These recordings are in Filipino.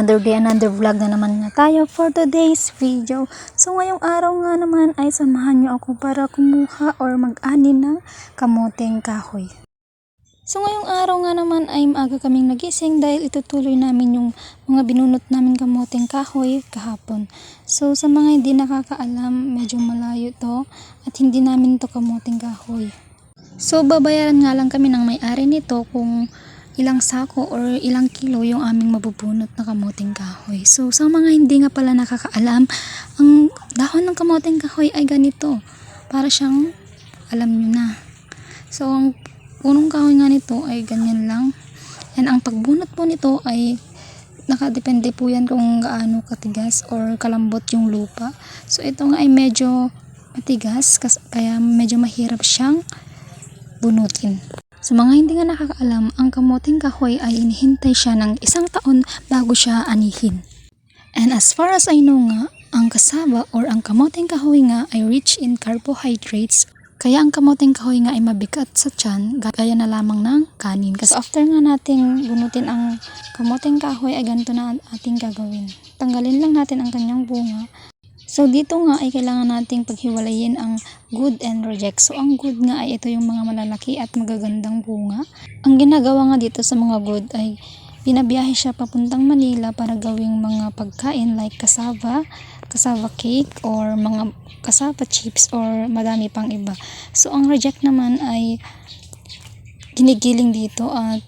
Another day, another vlog na naman nga tayo for today's video. So ngayong araw nga naman ay samahan nyo ako para kumuha or mag-ani ng kamoteng kahoy. So ngayong araw nga naman ay maaga kaming nagising dahil itutuloy namin yung mga binunot namin kamoteng kahoy kahapon. So sa mga hindi nakakaalam, medyo malayo to at hindi namin to kamoteng kahoy. So babayaran nga lang kami ng may-ari nito kung ilang sako or ilang kilo yung aming mabubunot na kamoteng kahoy. So sa mga hindi nga pala nakakaalam, ang dahon ng kamoteng kahoy ay ganito. Para siyang, alam nyo na. So ang punong kahoy nga nito ay ganyan lang. And ang pagbunot po nito ay nakadepende po yan kung gaano katigas or kalambot yung lupa. So ito nga ay medyo matigas kaya medyo mahirap siyang bunutin. Sa mga hindi nga nakakaalam, ang kamoteng kahoy ay inihintay siya ng 1 taon bago siya anihin. And as far as I know nga, ang cassava or ang kamoteng kahoy nga ay rich in carbohydrates. Kaya ang kamoteng kahoy nga ay mabigat sa tiyan, gaya na lamang ng kanin. Kasi after nga nating bunutin ang kamoteng kahoy ay ganito na ating gagawin. Tanggalin lang natin ang kanyang bunga. So dito nga ay kailangan nating paghiwalayin ang good and reject. So ang good nga ay ito yung mga malalaki at magagandang bunga. Ang ginagawa nga dito sa mga good ay binabiyahe siya papuntang Manila para gawing mga pagkain like cassava cake or mga cassava chips or madami pang iba. So ang reject naman ay ginigiling dito at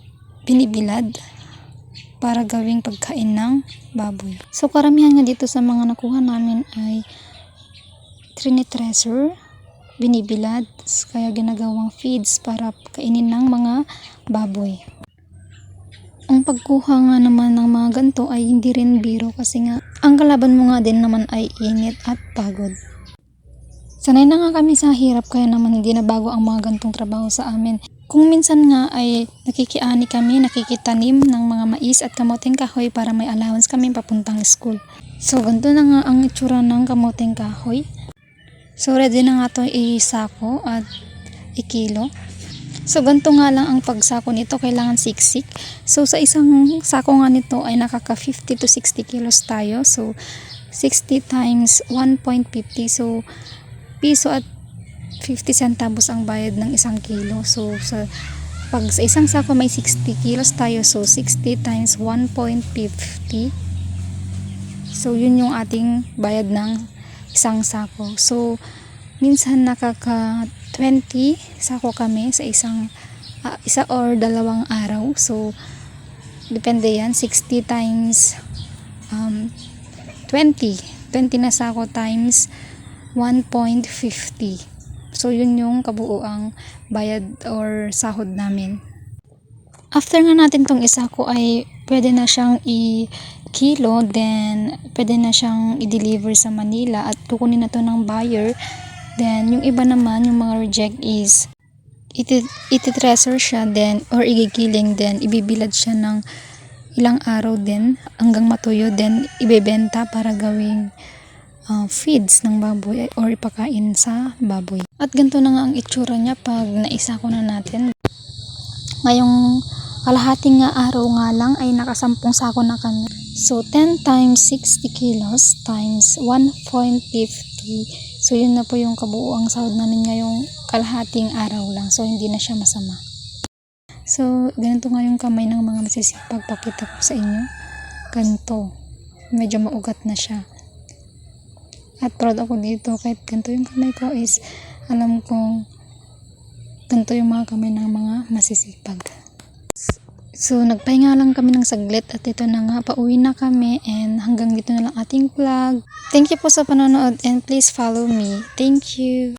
binibilad para gawing pagkain ng baboy. So karamihan nga dito sa mga nakuha namin ay trinitreasure, binibilad, kaya ginagawang feeds para kainin ng mga baboy. Ang pagkuha nga naman ng mga ganito ay hindi rin biro kasi nga ang kalaban mo nga din naman ay init at pagod. Sanay na nga kami sa hirap kaya naman hindi na bago ang mga gantong trabaho sa amin. Kung minsan nga ay nakikiani kami, nakikitanim ng mga mais at kamoteng kahoy para may allowance kami papuntang school. So ganito na nga ang itsura ng kamoteng kahoy. So ready na nga to isako at ikilo. So ganito nga lang ang pagsako nito, kailangan siksik. So sa isang sako nga nito ay nakaka 50 to 60 kilos tayo. So 60 times 1.50, so piso at 50 centavos ang bayad ng 1 kilo. So pag sa isang sako may 60 kilos tayo, so 60 times 1.50. So yun yung ating bayad ng isang sako. So minsan nakaka 20 sako kami sa isa or 2 araw. So depende yan, 60 times 20 na sako times 1.50. So yun yung kabuuang bayad or sahod namin. After nga natin tong isako ay pwede na siyang i-kilo, then pwede na siyang i-deliver sa Manila at kukunin na to ng buyer. Then yung iba naman, yung mga reject is iti-treasure siya then or igigiling, then ibibilad siya ng ilang araw din hanggang matuyo, then ibebenta para gawing feeds ng baboy or ipakain sa baboy. At ganito na nga ang itsura niya pag naisako na natin. Ngayong kalahating nga araw nga lang ay nakasampung sako na kami. So 10 times 60 kilos times 1.50. So yun na po yung kabuuang sahod namin ngayong kalahating araw lang. So hindi na siya masama. So ganito nga yung kamay ng mga masisipag, pakita ko sa inyo. Ganito. Medyo maugat na siya. At proud ako dito kahit ganito yung kamay ko is alam kong ganito yung mga kamay ng mga masisipag. So nagpahinga lang kami ng saglit at ito na nga, pauwi na kami and hanggang dito na lang ating vlog. Thank you po sa panonood and please follow me. Thank you.